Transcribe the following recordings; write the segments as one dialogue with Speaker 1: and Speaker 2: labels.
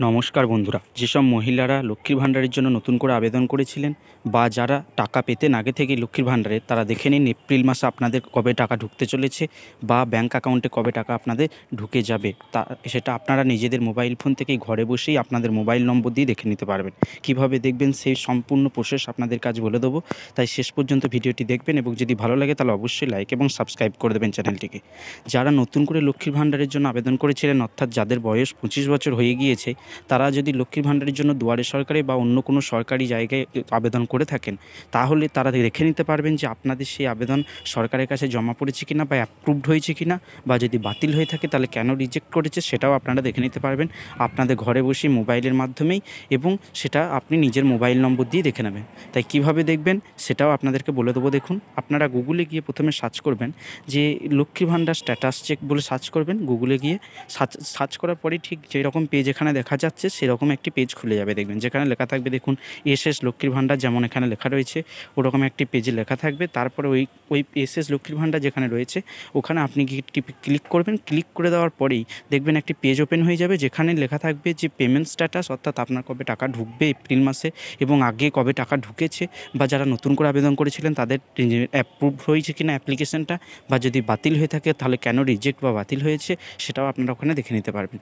Speaker 1: নমস্কার বন্ধুরা, যেসব মহিলারা লক্ষ্মীর ভাণ্ডারের জন্য নতুন করে আবেদন করেছিলেন বা যারা টাকা পেতেন আগে থেকেই লক্ষ্মীর ভাণ্ডারে, তারা দেখে নিন এপ্রিল মাসে আপনাদের কবে টাকা ঢুকতে চলেছে বা ব্যাঙ্ক অ্যাকাউন্টে কবে টাকা আপনাদের ঢুকে যাবে। সেটা আপনারা নিজেদের মোবাইল ফোন থেকেই ঘরে বসেই আপনাদের মোবাইল নম্বর দিয়ে দেখে নিতে পারবেন। কিভাবে দেখবেন সেই সম্পূর্ণ প্রসেস আপনাদের কাজ বলে দেবো, তাই শেষ পর্যন্ত ভিডিওটি দেখবেন এবং যদি ভালো লাগে তাহলে অবশ্যই লাইক এবং সাবস্ক্রাইব করে দেবেন চ্যানেলটিকে। যারা নতুন করে লক্ষ্মীর ভাণ্ডারের জন্য আবেদন করেছিলেন, অর্থাৎ যাদের বয়স 25 বছর হয়ে গিয়েছে, তারা যদি লক্ষ্মীর ভাণ্ডারের জন্য দুয়ারে সরকারি বা অন্য কোনো সরকারি জায়গায় আবেদন করে থাকেন, তাহলে তারা দেখে নিতে পারবেন যে আপনাদের সেই আবেদন সরকারের কাছে জমা পড়েছে কিনা বা অ্যাপ্রুভড হয়েছে কিনা, বা যদি বাতিল হয়ে থাকে তাহলে কেন রিজেক্ট করেছে সেটাও আপনারা দেখে নিতে পারবেন আপনাদের ঘরে বসে মোবাইলের মাধ্যমেই, এবং সেটা আপনি নিজের মোবাইল নম্বর দিয়ে দেখে নেবেন। তাই কিভাবে দেখবেন সেটাও আপনাদেরকে বলে দেবো। দেখুন, আপনারা গুগলে গিয়ে প্রথমে সার্চ করবেন যে লক্ষ্মী ভাণ্ডার স্ট্যাটাস চেক বলে সার্চ করবেন। গুগলে গিয়ে সার্চ করার পরে ঠিক যেরকম পেজ এখানে দেখা যাচ্ছে সেরকম একটি পেজ খুলে যাবে। দেখবেন যেখানে লেখা থাকবে, দেখুন এসএস লক্ষ্মীর ভাণ্ডার, যেমন এখানে লেখা রয়েছে ওরকম একটি পেজে লেখা থাকবে। তারপরে ওই এসএস লক্ষ্মীর ভাণ্ডার যেখানে রয়েছে ওখানে আপনি গিয়ে ক্লিক করবেন। ক্লিক করে দেওয়ার পরেই দেখবেন একটি পেজ ওপেন হয়ে যাবে যেখানে লেখা থাকবে যে পেমেন্ট স্ট্যাটাস, অর্থাৎ আপনার কবে টাকা ঢুকবে এপ্রিল মাসে এবং আগে কবে টাকা ঢুকেছে, বা যারা নতুন করে আবেদন করেছিলেন তাদের অ্যাপ্রুভ হয়েছে কিনা অ্যাপ্লিকেশনটা, বা যদি বাতিল হয়ে থাকে তাহলে কেন রিজেক্ট বা বাতিল হয়েছে সেটাও আপনারা ওখানে দেখে নিতে পারবেন।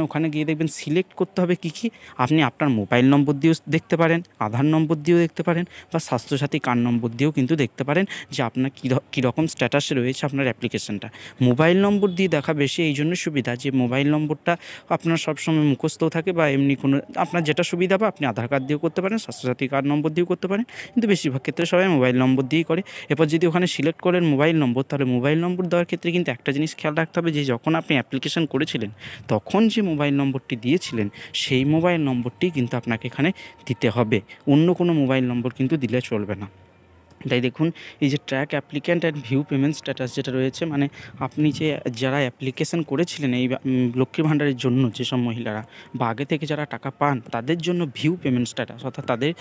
Speaker 1: ওখানে গিয়ে দেখবেন সিলেক্ট করতে হবে কী আপনি আপনার মোবাইল নম্বর দিয়েও দেখতে পারেন, আধার নম্বর দিয়েও দেখতে পারেন, বা স্বাস্থ্যসাথী কার্ড নম্বর দিয়েও কিন্তু দেখতে পারেন যে আপনার কীরকম স্ট্যাটাসে রয়েছে আপনার অ্যাপ্লিকেশনটা। মোবাইল নম্বর দিয়ে দেখা বেশি এই জন্য সুবিধা যে মোবাইল নম্বরটা আপনার সবসময় মুখস্থও থাকে, বা এমনি কোনো আপনার যেটা সুবিধা বা আপনি আধার কার্ড দিয়েও করতে পারেন, স্বাস্থ্যসাথী কার্ড নম্বর দিয়েও করতে পারেন, কিন্তু বেশিরভাগ ক্ষেত্রে সবাই মোবাইল নম্বর দিয়েই করে। এরপর যদি ওখানে সিলেক্ট করেন মোবাইল নম্বর, তাহলে মোবাইল নম্বর দেওয়ার ক্ষেত্রে কিন্তু একটা জিনিস খেয়াল রাখতে হবে যে যখন আপনি অ্যাপ্লিকেশন করেছিলেন তখন যে মোবাইল নম্বরটি দিয়েছিলেন সেই মোবাইল নম্বরটি কিন্তু আপনাকে এখানে দিতে হবে। অন্য কোনো মোবাইল নম্বর কিন্তু দিলে চলবে না। তাই দেখুন, এই যে track applicant and view payment status যেটা রয়েছে, মানে আপনি যারা অ্যাপ্লিকেশন করেছিলেন এই লক্ষ্মীর ভাণ্ডারের জন্য, যেসব মহিলারা বা আগে থেকে যারা টাকা পান তাদের জন্য ভিউ পেমেন্ট স্ট্যাটাস, অর্থাৎ তাদের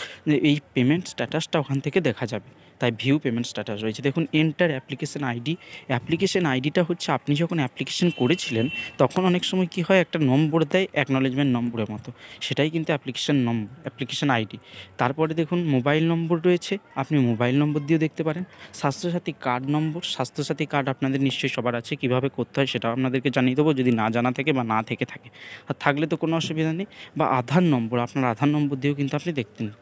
Speaker 1: এই পেমেন্ট স্ট্যাটাসটা ওখান থেকে দেখা যাবে। তাই ভিউ পেমেন্ট স্ট্যাটাস রয়েছে। দেখুন, এন্টার অ্যাপ্লিকেশন আইডি। অ্যাপ্লিকেশন আইডিটা হচ্ছে আপনি যখন অ্যাপ্লিকেশন করেছিলেন তখন অনেক সময় কী হয়, একটা নম্বর দেয় অ্যাকনলেজমেন্ট নম্বরের মতো, সেটাই কিন্তু অ্যাপ্লিকেশন নম্বর, অ্যাপ্লিকেশন আইডি। তারপরে দেখুন মোবাইল নম্বর রয়েছে, আপনি মোবাইল নম্বর দিয়েও দেখতে পারেন। Swasthya Sathi card number, Swasthya Sathi card আপনাদের নিশ্চয়ই সবার আছে, কীভাবে করতে হয় সেটাও আপনাদেরকে জানিয়ে দেবো যদি না জানা থাকে বা না থেকে থাকে, আর থাকলে তো কোনো অসুবিধা নেই। বা আধার নম্বর, আপনার আধার নম্বর দিয়েও কিন্তু আপনি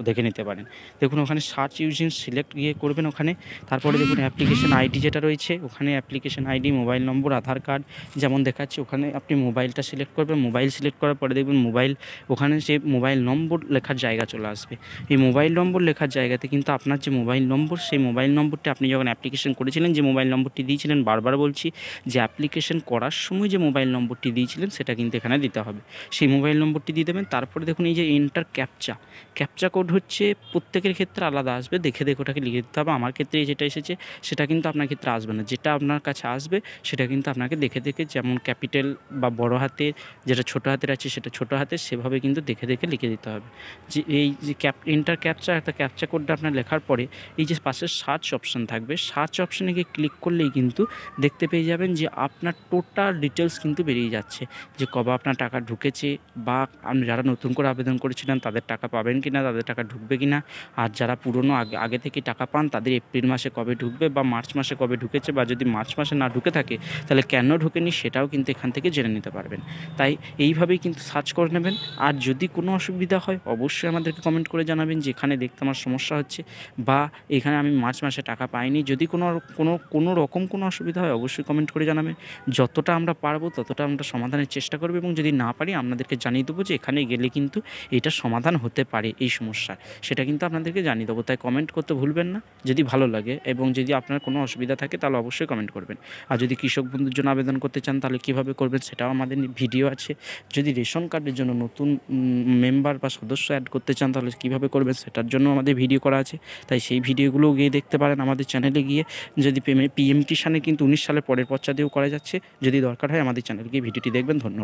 Speaker 1: দেখে নিতে পারেন। দেখুন ওখানে সার্চ ইউজিং সিলেক্ট করবেন ওখানে। তারপরে দেখুন অ্যাপ্লিকেশন আইডি যেটা রয়েছে ওখানে অ্যাপ্লিকেশন আইডি, মোবাইল নম্বর, আধার কার্ড যেমন দেখাচ্ছে, ওখানে আপনি মোবাইলটা সিলেক্ট করবেন। মোবাইল সিলেক্ট করার পরে দেখবেন মোবাইল, ওখানে সে মোবাইল নম্বর লেখার জায়গা চলে আসবে। এই মোবাইল নম্বর লেখার জায়গাতে কিন্তু আপনার যে মোবাইল নম্বর, সেই মোবাইল নম্বরটি আপনি যখন অ্যাপ্লিকেশন করেছিলেন যে মোবাইল নম্বরটি দিয়েছিলেন, বারবার বলছি যে অ্যাপ্লিকেশন করার সময় যে মোবাইল নম্বরটি দিয়েছিলেন সেটা কিন্তু এখানে দিতে হবে। সেই মোবাইল নম্বরটি দিয়ে দেবেন। তারপরে দেখুন এই যে এন্টার ক্যাপচা কোড হচ্ছে প্রত্যেকের ক্ষেত্রে আলাদা আসবে, দেখে ওটাকে লিখে দিতে হবে। আমার ক্ষেত্রে যেটা এসেছে সেটা কিন্তু আপনার ক্ষেত্রে আসবে না, যেটা আপনার কাছে আসবে সেটা কিন্তু আপনাকে দেখে যেমন ক্যাপিটাল বা বড় হাতের, যেটা ছোটো হাতের আছে সেটা ছোটো হাতের, সেভাবে কিন্তু দেখে লিখে দিতে হবে। যে এই যে এন্টার একটা ক্যাপচা কোডটা আপনার লেখার পরে এই যে পাশে সার্চ অপশান থাকবে, সার্চ অপশানে গিয়ে ক্লিক করলেই কিন্তু দেখতে পেয়ে যাবেন যে আপনার টোটাল ডিটেলস কিন্তু বেরিয়ে যাচ্ছে, যে কবে আপনার টাকা ঢুকেছে, বা আপনি যারা নতুন করে আবেদন করেছিলেন তাদের টাকা পাবেন কি না, তাদের টাকা ঢুকবে কি না, আর যারা পুরনো আগে থেকে টাকা পান তাদের এপ্রিল মাসে কবে ঢুকবে বা মার্চ মাসে কবে ঢুকেছে, বা যদি মার্চ মাসে না ঢুকে থাকে তাহলে কেন ঢুকেনি সেটাও কিন্তু এখান থেকে জেনে নিতে পারবেন। তাই এইভাবেই কিন্তু সার্চ করে নেবেন। আর যদি কোনো অসুবিধা হয় অবশ্যই আমাদেরকে কমেন্ট করে জানাবেন যে এখানে দেখতে আমার সমস্যা হচ্ছে, বা এখানে আমি মার্চ মাসে টাকা পাইনি। যদি কোনো রকম কোনো অসুবিধা হয় অবশ্যই কমেন্ট করে জানাবেন। যতটা আমরা পারবো ততটা আমরা সমাধানের চেষ্টা করব, এবং যদি না পারি আপনাদেরকে জানিয়ে দেবো যে এখানে গেলে কিন্তু এটা সমাধান হতে পারে এই সমস্যার, সেটা কিন্তু আপনাদেরকে জানিয়ে দেবো। তাই কমেন্ট করতে ভুলবেন না যদি ভালো লাগে, এবং যদি আপনার কোনো অসুবিধা থাকে তাহলে অবশ্যই কমেন্ট করবেন। আর যদি কৃষক বন্ধুর জন্য আবেদন করতে চান তাহলে কীভাবে করবেন সেটাও আমাদের ভিডিও আছে। যদি রেশন কার্ডের জন্য নতুন মেম্বার বা সদস্য অ্যাড করতে চান তাহলে কীভাবে করবেন সেটার জন্য আমাদের ভিডিও করা আছে, তাই সেই ভিডিওগুলোও গিয়ে দেখতে পারেন আমাদের চ্যানেলে গিয়ে। যদি পিএম কিষানে কিন্তু 19 সালের পরের পর্চা দিয়েও করা যাচ্ছে, যদি দরকার হয় আমাদের চ্যানেলে গিয়ে ভিডিওটি দেখবেন। ধন্যবাদ।